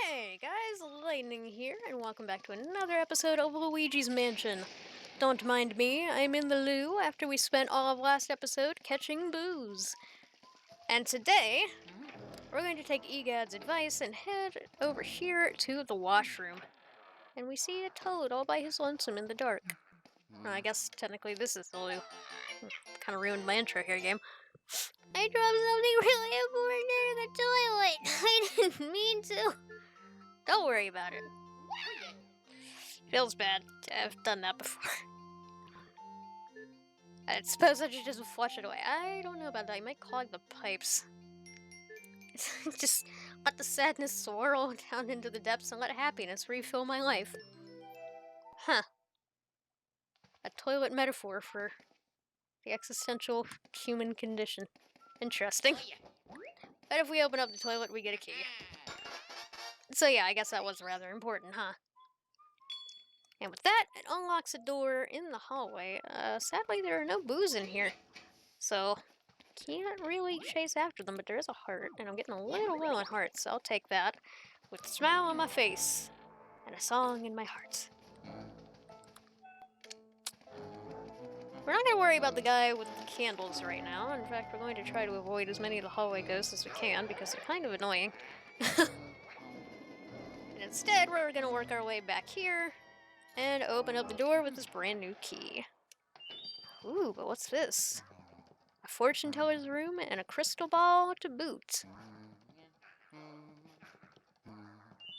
Hey guys, Lightning here, and welcome back to another episode of Luigi's Mansion. Don't mind me, I'm in the loo after we spent all of last episode catching boos. And today, we're going to take Egad's advice and head over here to the washroom. And we see a toad all by his lonesome in the dark. Well, I guess technically this is the loo. Kind of ruined my intro here, game. I dropped something really important in the toilet. I didn't mean to. Don't worry about it. Feels bad. I've done that before. I suppose I should just flush it away. I don't know about that. You might clog the pipes. Just let the sadness swirl down into the depths and let happiness refill my life. Huh. A toilet metaphor for the existential human condition. Interesting. But if we open up the toilet, we get a key. So yeah, I guess that was rather important, huh? And with that, it unlocks a door in the hallway. Sadly, there are no boos in here. So, can't really chase after them, but there is a heart, and I'm getting a little low on hearts, so I'll take that. With a smile on my face, and a song in my heart. We're not going to worry about the guy with the candles right now. In fact, we're going to try to avoid as many of the hallway ghosts as we can, because they're kind of annoying. And instead, we're going to work our way back here, and open up the door with this brand new key. Ooh, but what's this? A fortune teller's room and a crystal ball to boot.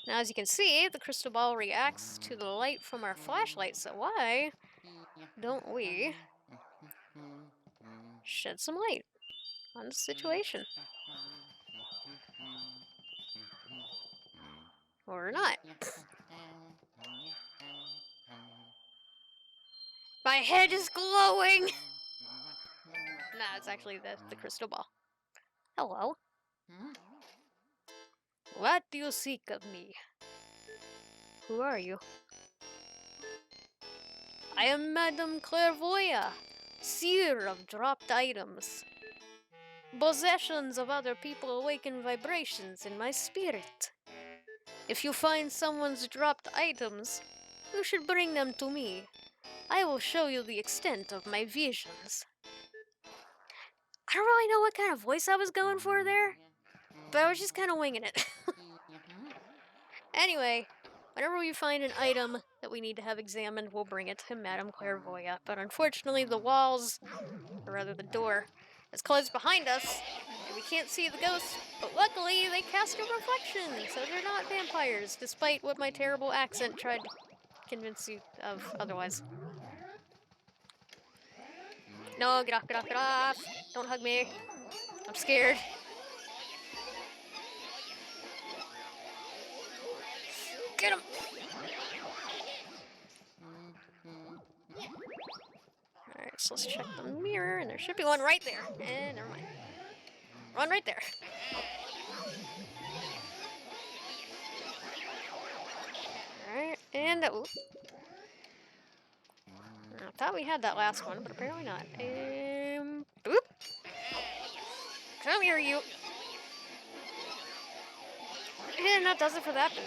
Now, as you can see, the crystal ball reacts to the light from our flashlight, so why don't we shed some light on the situation? Or not. My head is glowing! Nah, it's actually the crystal ball. Hello. What do you seek of me? Who are you? I am Madame Clairvoyant, seer of dropped items. Possessions of other people awaken vibrations in my spirit. If you find someone's dropped items, you should bring them to me. I will show you the extent of my visions. I don't really know what kind of voice I was going for there, but I was just kind of winging it. Anyway, whenever we find an item that we need to have examined, we'll bring it to Madame Clairvoyant. But unfortunately, the walls, or rather the door, is closed behind us, and we can't see the ghosts. But luckily, they cast a reflection, so they're not vampires, despite what my terrible accent tried to convince you of otherwise. No, get off, get off, get off! Don't hug me. I'm scared. Get him! Alright, so let's check the mirror, and there should be one right there. And never mind. One right there. Alright, and ooh. I thought we had that last one, but apparently not. Boop! Come here, you! And that does it for that boo.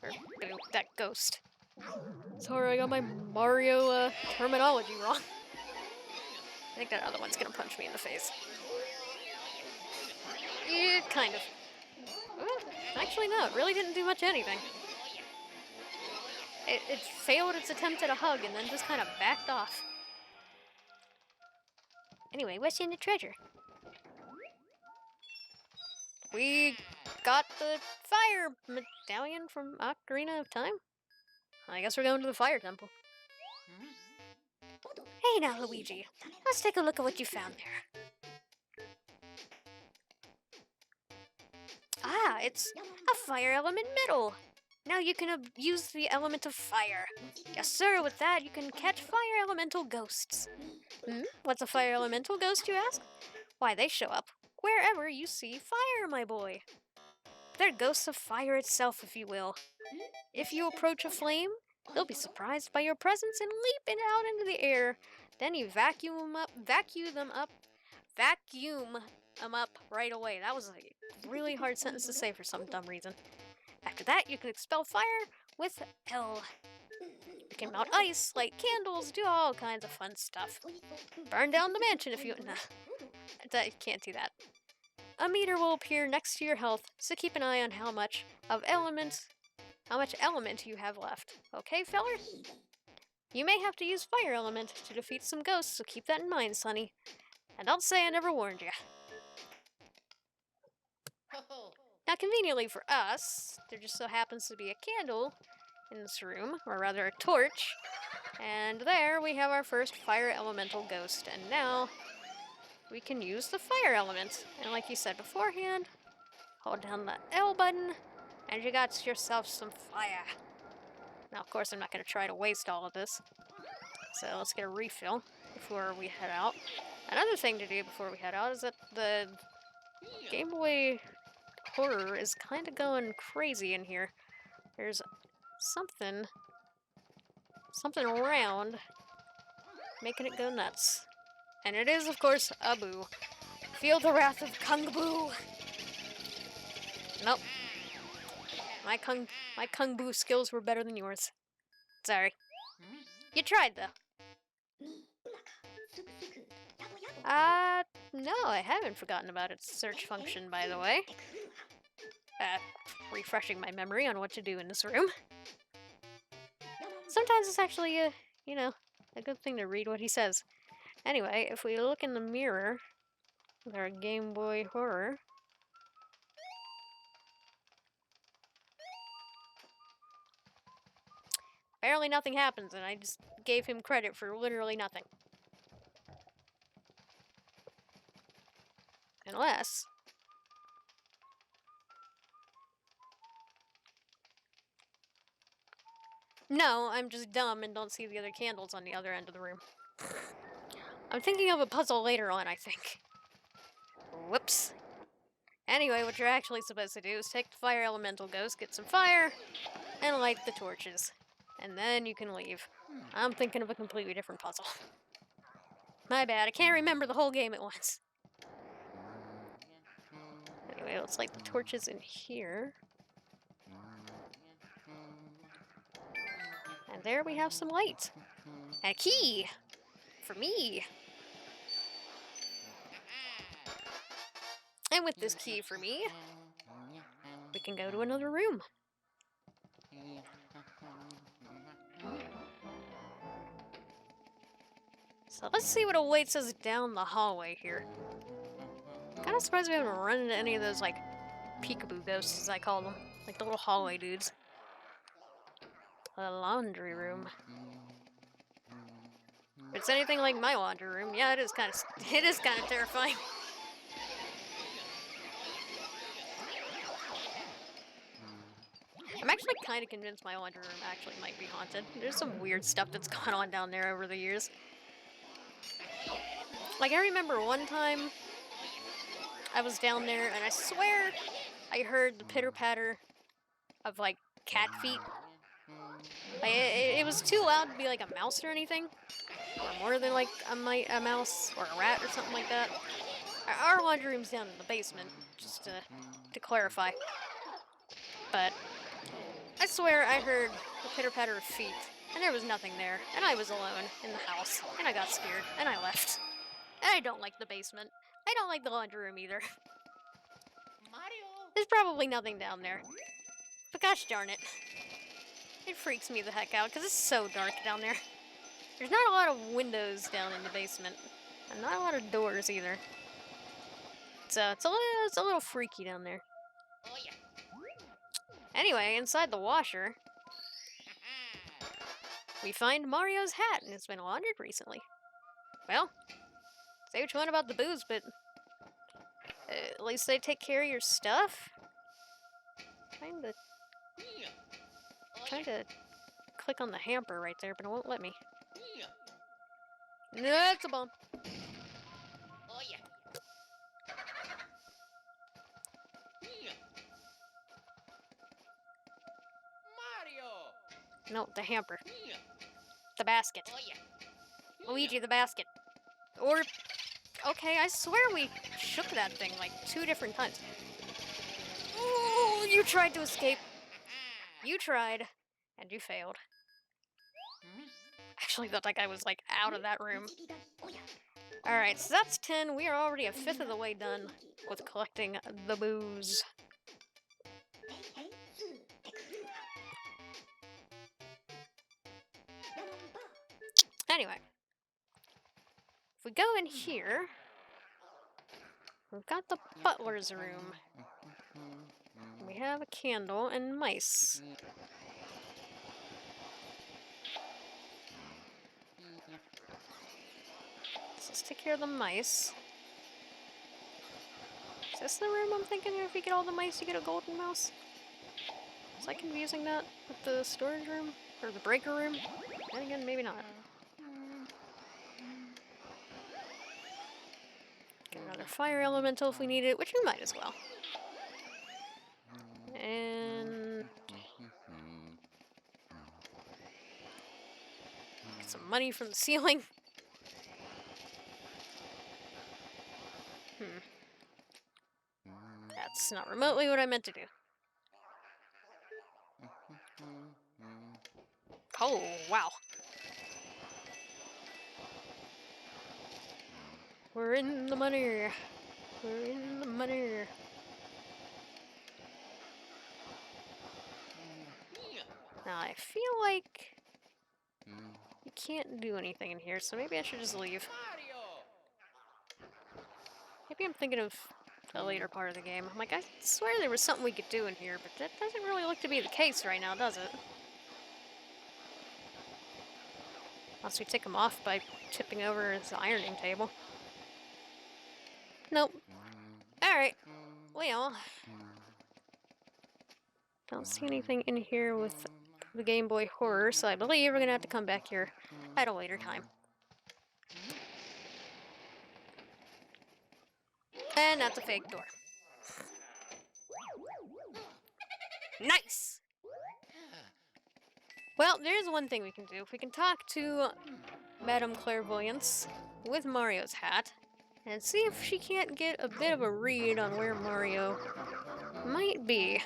Or boo, that ghost. Sorry, I got my Mario terminology wrong. I think that other one's gonna punch me in the face. Yeah, kind of. Well, actually, no, it really didn't do much anything. It failed its attempt at a hug and then just kind of backed off. Anyway, what's in the treasure? We got the fire medallion from Ocarina of Time. I guess we're going to the fire temple. Hey now, Luigi. Let's take a look at what you found there. Ah, it's a fire element medal. Now you can use the element of fire. Yes, sir, with that you can catch fire elemental ghosts. What's a fire elemental ghost, you ask? Why, they show up wherever you see fire, my boy. They're ghosts of fire itself, if you will. If you approach a flame, they'll be surprised by your presence and leap out into the air. Then you vacuum them up right away. That was a really hard sentence to say for some dumb reason. After that, you can expel fire with L. You can melt ice, light candles, do all kinds of fun stuff. Burn down the mansion if you... Nah, you can't do that. A meter will appear next to your health, so keep an eye on how much element you have left. Okay, feller? You may have to use fire element to defeat some ghosts, so keep that in mind, Sonny. And don't say I never warned you. Now, conveniently for us, there just so happens to be a candle in this room, or rather a torch. And there we have our first fire elemental ghost. And now we can use the fire element. And like you said beforehand, hold down the L button, and you got yourself some fire. Now, of course, I'm not going to try to waste all of this. So let's get a refill before we head out. Another thing to do before we head out is that the Game Boy horror is kind of going crazy in here. There's something around making it go nuts. And it is, of course, a boo. Feel the wrath of Kung Boo. Nope. My Kung Boo skills were better than yours. Sorry. You tried, though. No, I haven't forgotten about its search function, by the way. Refreshing my memory on what to do in this room. Sometimes it's actually a good thing to read what he says. Anyway, if we look in the mirror with our Game Boy horror, apparently nothing happens, and I just gave him credit for literally nothing. Unless... No, I'm just dumb and don't see the other candles on the other end of the room. I'm thinking of a puzzle later on, I think. Whoops. Anyway, what you're actually supposed to do is take the fire elemental ghost, get some fire, and light the torches. And then you can leave. I'm thinking of a completely different puzzle. My bad, I can't remember the whole game at once. Anyway, let's light the torches in here. And there we have some light. And a key! For me! And with this key for me, we can go to another room. So let's see what awaits us down the hallway here. Kind of surprised we haven't run into any of those, like, peekaboo ghosts, as I call them. Like the little hallway dudes. A laundry room. If it's anything like my laundry room, yeah, it is kind of terrifying. I'm actually kind of convinced my laundry room actually might be haunted. There's some weird stuff that's gone on down there over the years. Like, I remember one time I was down there, and I swear I heard the pitter-patter of, like, cat feet. Like, it was too loud to be, like, a mouse or anything. Or more than, like, a mouse or a rat or something like that. Our laundry room's down in the basement, just to clarify. But I swear I heard the pitter-patter of feet, and there was nothing there, and I was alone in the house, and I got scared, and I left. And I don't like the basement. I don't like the laundry room either. There's probably nothing down there. But gosh darn it. It freaks me the heck out, because it's so dark down there. There's not a lot of windows down in the basement. And not a lot of doors either. So it's a little freaky down there. Anyway, inside the washer, we find Mario's hat, and it's been laundered recently. Well, say what you want about the booze, but at least they take care of your stuff. Trying to click on the hamper right there, but it won't let me. That's a bomb. No, the hamper. The basket. Luigi, the basket. Or, okay, I swear we shook that thing like 2 different times. Oh, you tried to escape. You tried, and you failed. Actually thought that guy was, like, out of that room. Alright, so that's 10. We are already a fifth of the way done with collecting the booze. Anyway. If we go in here, we've got the butler's room. We have a candle and mice. So let's take care of the mice. Is this the room I'm thinking of? If you get all the mice, you get a golden mouse? Was I confusing that with the storage room? Or the breaker room? And again, maybe not. Get another fire elemental if we need it, which we might as well. And get some money from the ceiling. That's not remotely what I meant to do. Oh, wow. We're in the money. We're in the money. Now, I feel like you can't do anything in here, so maybe I should just leave. Maybe I'm thinking of a later part of the game. I'm like, I swear there was something we could do in here, but that doesn't really look to be the case right now, does it? Unless we take him off by tipping over his ironing table. Nope. Alright. Well, don't see anything in here with the Game Boy Horror, so I believe we're gonna have to come back here at a later time. And that's a fake door. Nice! Well, there's one thing we can do. We can talk to Madame Clairvoyance with Mario's hat and see if she can't get a bit of a read on where Mario might be.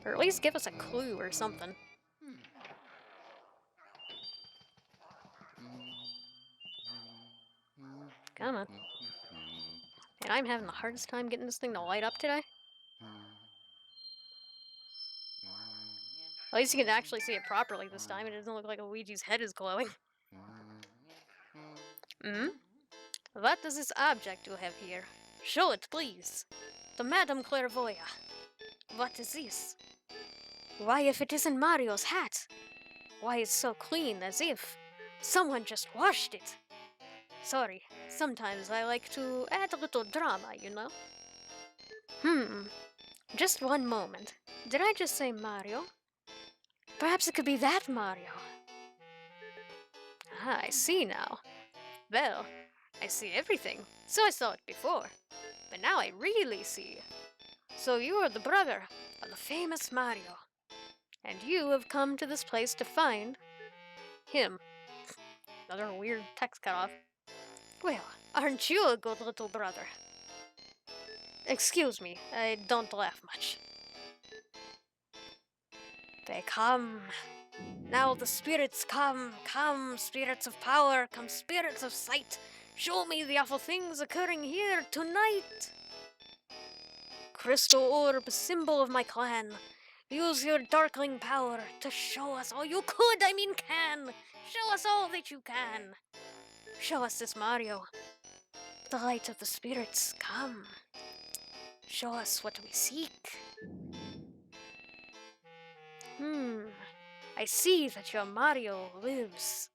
Or at least give us a clue or something. Come on. And I'm having the hardest time getting this thing to light up today. At least you can actually see it properly this time. It doesn't look like Luigi's head is glowing. What is this object you have here? Show it, please. The Madame Clairvoyant. What is this? Why, if it isn't Mario's hat? Why, it's so clean, as if someone just washed it. Sorry, sometimes I like to add a little drama, you know? Just one moment. Did I just say Mario? Perhaps it could be that Mario. Ah, I see now. Well, I see everything, so I saw it before. But now I really see. So you are the brother of the famous Mario. And you have come to this place to find him. Another weird text cut off. Well, aren't you a good little brother? Excuse me, I don't laugh much. They come. Now the spirits come. Come, spirits of power. Come, spirits of sight. Show me the awful things occurring here tonight. Crystal orb, symbol of my clan. Use your darkling power to show us all you could, can. Show us all that you can. Show us this Mario. The light of the spirits, come. Show us what we seek. I see that your Mario lives.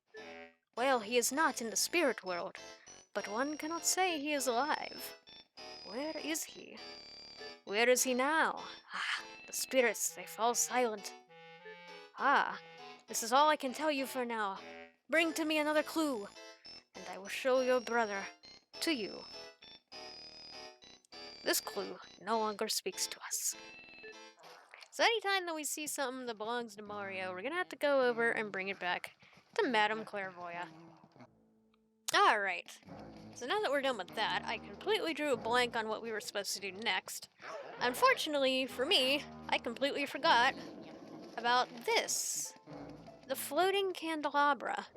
Well, he is not in the spirit world, but one cannot say he is alive. Where is he? Where is he now? Ah, the spirits, they fall silent. Ah, this is all I can tell you for now. Bring to me another clue, and I will show your brother to you. This clue no longer speaks to us. So anytime that we see something that belongs to Mario, we're gonna have to go over and bring it back to Madame Clairvoyant. Alright, so now that we're done with that, I completely drew a blank on what we were supposed to do next. Unfortunately for me, I completely forgot about this. The floating candelabra.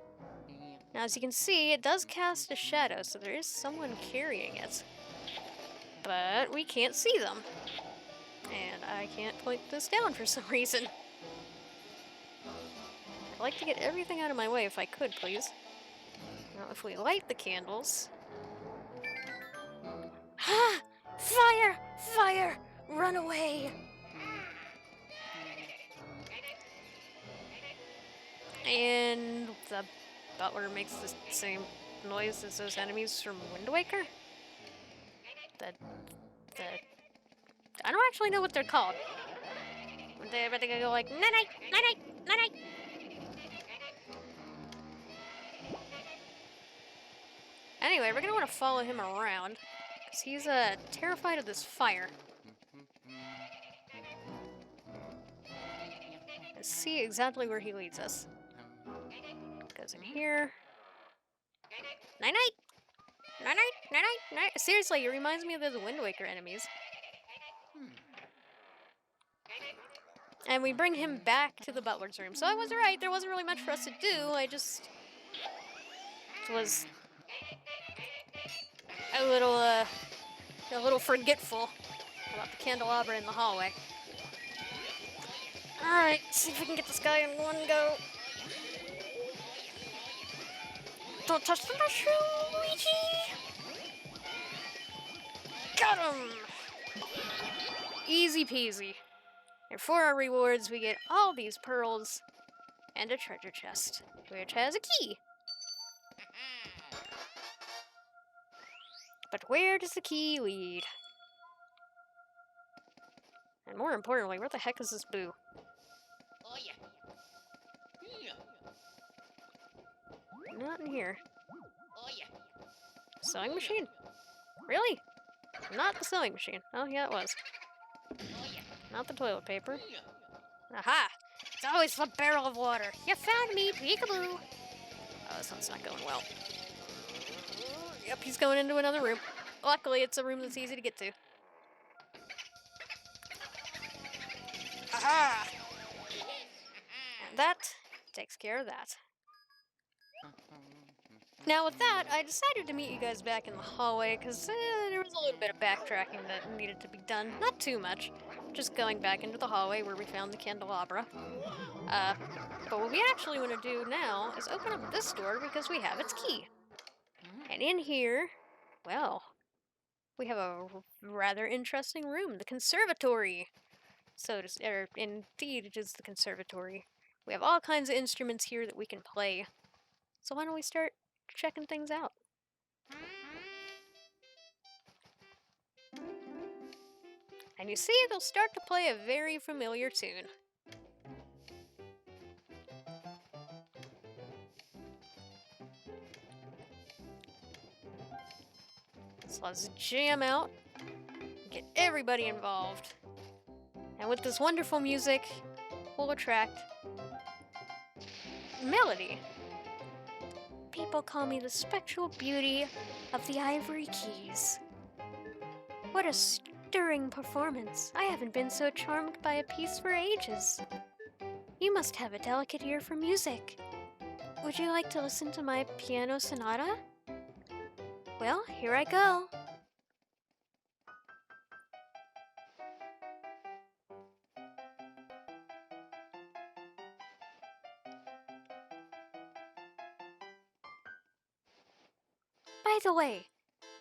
Now, as you can see, it does cast a shadow, so there is someone carrying it. But we can't see them. And I can't point this down for some reason. I'd like to get everything out of my way if I could, please. Now, if we light the candles... Ha! Fire! Fire! Run away! And the butler makes the same noise as those enemies from Wind Waker? The... I don't actually know what they're called. But they go like, night-night, night-night, night-night! Anyway, we're gonna want to follow him around, because he's terrified of this fire. Let's see exactly where he leads us. Goes in here. Night-night! Night-night, night-night, night. Seriously, he reminds me of those Wind Waker enemies. And we bring him back to the butler's room. So I was right, there wasn't really much for us to do, I just was a little forgetful about the candelabra in the hallway. Alright, see if we can get this guy in one go. Don't touch the mushroom, Luigi! Got him! Easy peasy. And for our rewards, we get all these pearls and a treasure chest, which has a key. But where does the key lead? And more importantly, where the heck is this boo? Not in here. Sewing machine? Really? Not the sewing machine. Oh, yeah, it was. Not the toilet paper. Aha! It's always the barrel of water. You found me, peekaboo! Oh, this one's not going well. Yep, he's going into another room. Luckily, it's a room that's easy to get to. Aha! And that takes care of that. Now with that, I decided to meet you guys back in the hallway, because there was a little bit of backtracking that needed to be done. Not too much. Just going back into the hallway where we found the candelabra. But what we actually want to do now is open up this door because we have its key. And in here, well, we have a rather interesting room, the conservatory. So, indeed, it is the conservatory. We have all kinds of instruments here that we can play. So why don't we start checking things out? And you see, it'll start to play a very familiar tune. So let's jam out, get everybody involved. And with this wonderful music, we'll attract melody. People call me the spectral beauty of the Ivory Keys. What a stirring performance. I haven't been so charmed by a piece for ages. You must have a delicate ear for music. Would you like to listen to my piano sonata? Well, here I go. By the way,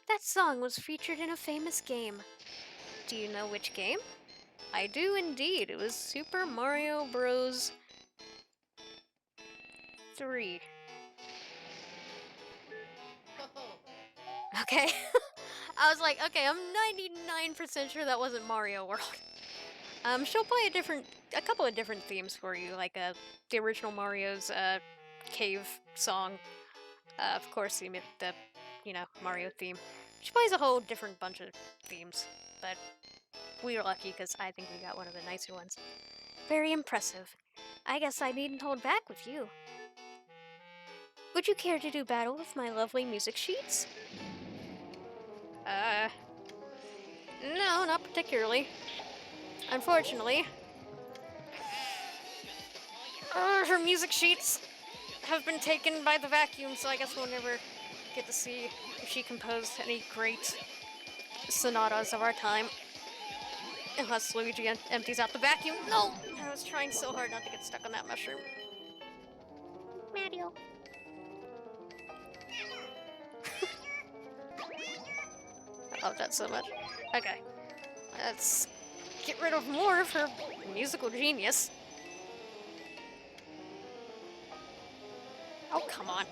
that song was featured in a famous game. Do you know which game? I do indeed. It was Super Mario Bros. 3. Okay. I was like, okay, I'm 99% sure that wasn't Mario World. She'll play a couple of different themes for you, like the original Mario's cave song. Of course, the Mario theme. She plays a whole different bunch of themes, but we were lucky because I think we got one of the nicer ones. Very impressive. I guess I needn't hold back with you. Would you care to do battle with my lovely music sheets? No, not particularly. Unfortunately, Her music sheets have been taken by the vacuum, so I guess we'll never get to see if she composed any great sonatas of our time. Unless Luigi empties out the vacuum. No! I was trying so hard not to get stuck on that mushroom. Mario. I love that so much. Okay. Let's get rid of more of her musical genius. Oh, come on.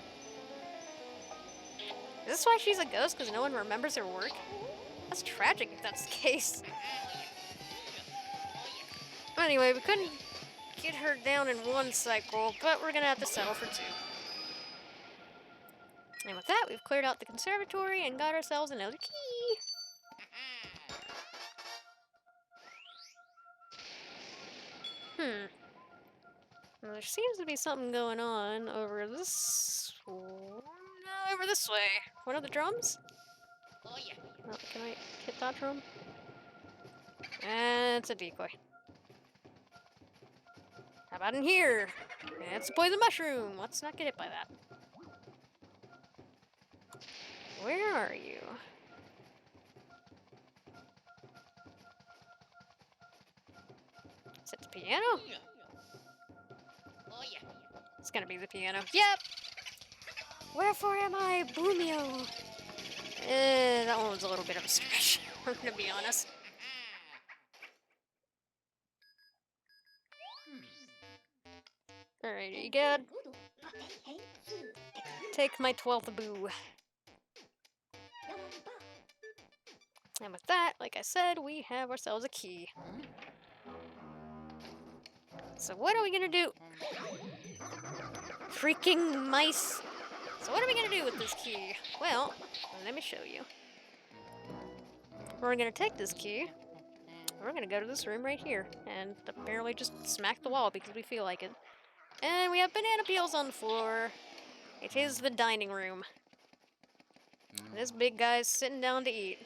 Is this why she's a ghost? Because no one remembers her work? That's tragic if that's the case. Anyway, we couldn't get her down in one cycle, but we're gonna have to settle for 2. And with that, we've cleared out the conservatory and got ourselves another key. Well, there seems to be something going on over this... No, over this way. One of the drums? Oh, can I hit that drum? And it's a decoy. How about in here? It's a poison mushroom. Let's not get hit by that. Where are you? Is it the piano? It's gonna be the piano. Yep! Wherefore am I, Boomio? That one was a little bit of a stretch, I'm gonna be honest. Alright, you good? Take my 12th boo. And with that, like I said, we have ourselves a key. So what are we gonna do? Freaking mice! So what are we gonna do with this key? Well, let me show you. We're gonna take this key, we're gonna go to this room right here, and apparently just smack the wall because we feel like it. And we have banana peels on the floor. It is the dining room. This big guy's sitting down to eat.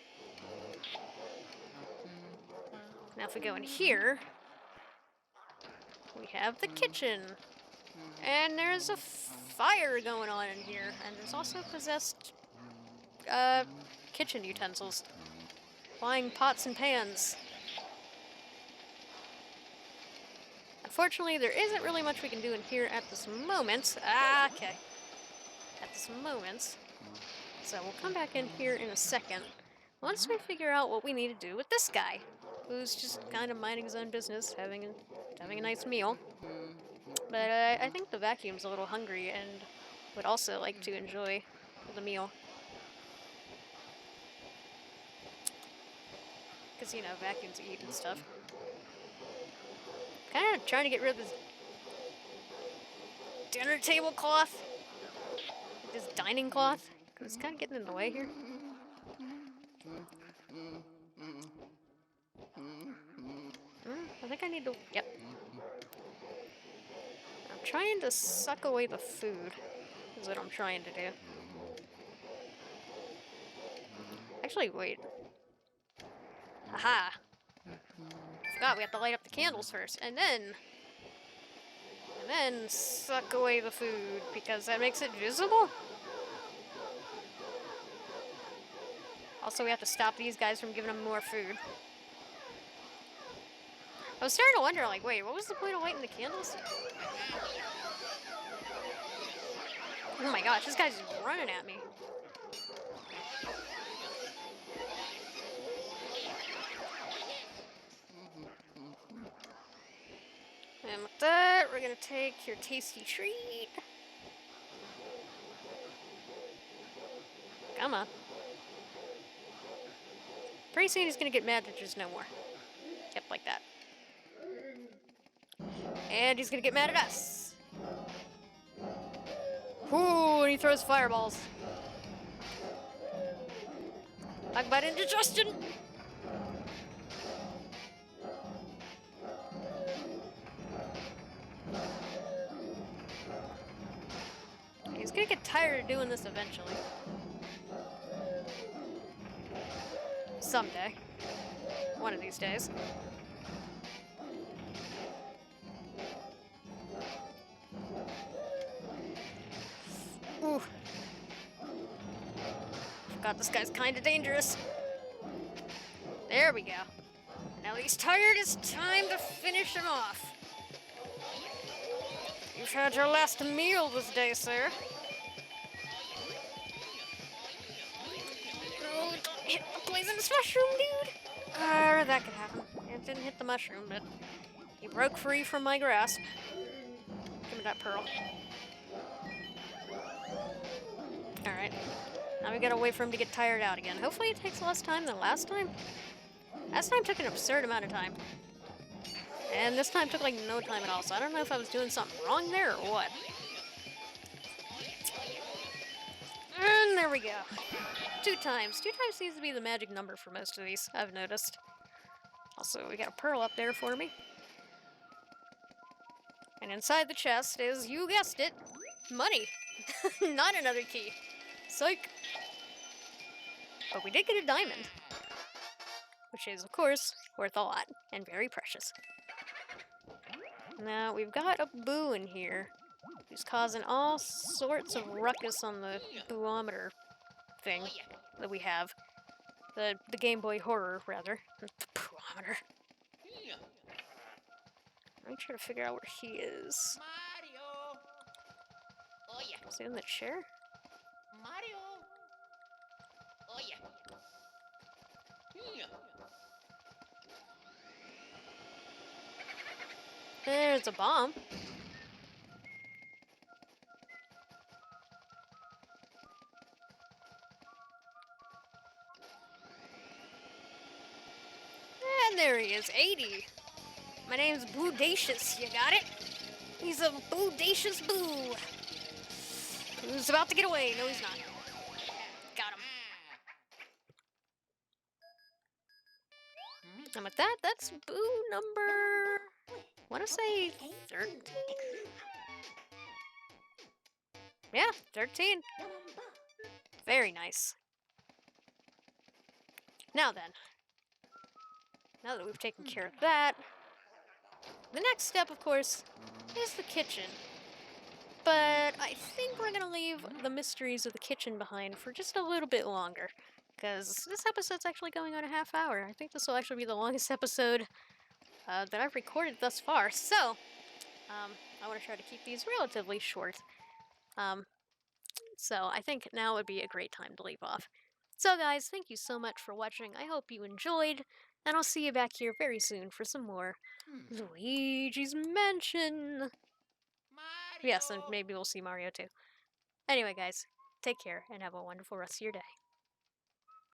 Now if we go in here, we have the kitchen. And there's a fire going on in here. And there's also possessed kitchen utensils. Flying pots and pans. Unfortunately, there isn't really much we can do in here at this moment. Okay. At this moment. So we'll come back in here in a second. Once we figure out what we need to do with this guy, who's just kind of minding his own business, having a nice meal. But I think the vacuum's a little hungry and would also like to enjoy the meal. Because, you know, vacuums eat and stuff. Kind of trying to get rid of this dinner table cloth. This dining cloth. Because it's kind of getting in the way here. I think I need to... Yep. I'm trying to suck away the food. Is what I'm trying to do. Actually, wait. Aha! Forgot we have to light up the candles first, and then suck away the food, because that makes it visible? Also, we have to stop these guys from giving them more food. I was starting to wonder, like, wait, what was the point of lighting the candles? Oh my gosh, this guy's just running at me. And with that, we're gonna take your tasty treat. Come on. Pretty soon he's gonna get mad that there's no more. Yep, like that. And he's gonna get mad at us. Ooh, and he throws fireballs. Talk about indigestion! He's gonna get tired of doing this eventually. Someday. One of these days. God, this guy's kind of dangerous. There we go. Now that he's tired, it's time to finish him off. You've had your last meal this day, sir. Oh, don't hit the poisonous mushroom, dude. That could happen. It didn't hit the mushroom, but he broke free from my grasp. Give me that pearl. Alright. Now we gotta wait for him to get tired out again. Hopefully it takes less time than last time. Last time took an absurd amount of time. And this time took like no time at all, so I don't know if I was doing something wrong there or what. And there we go. 2 times. 2 times seems to be the magic number for most of these, I've noticed. Also, we got a pearl up there for me. And inside the chest is, you guessed it, money. Not another key. Psych. But we did get a diamond. Which is, of course, worth a lot and very precious. Now, we've got a boo in here who's causing all sorts of ruckus on the boometer thing that we have. The Game Boy Horror, rather. The boometer. Let me try to figure out where he is. Mario! Oh yeah. Is he in the chair? Mario! Oh yeah. There's a bomb. And there he is, 80. My name's Boodacious, you got it? He's a Boodacious Boo. Who's about to get away? No, he's not. Got him. And with that, that's Boo number... I want to say 13? Yeah, 13. Very nice. Now then. Now that we've taken care of that, the next step, of course, is the kitchen. But I think we're gonna leave the mysteries of the kitchen behind for just a little bit longer. Because this episode's actually going on a half hour. I think this will actually be the longest episode that I've recorded thus far. So, I want to try to keep these relatively short. So I think now would be a great time to leave off. So guys, thank you so much for watching. I hope you enjoyed. And I'll see you back here very soon for some more Luigi's Mansion. Mario! Yes, and maybe we'll see Mario too. Anyway, guys, take care and have a wonderful rest of your day.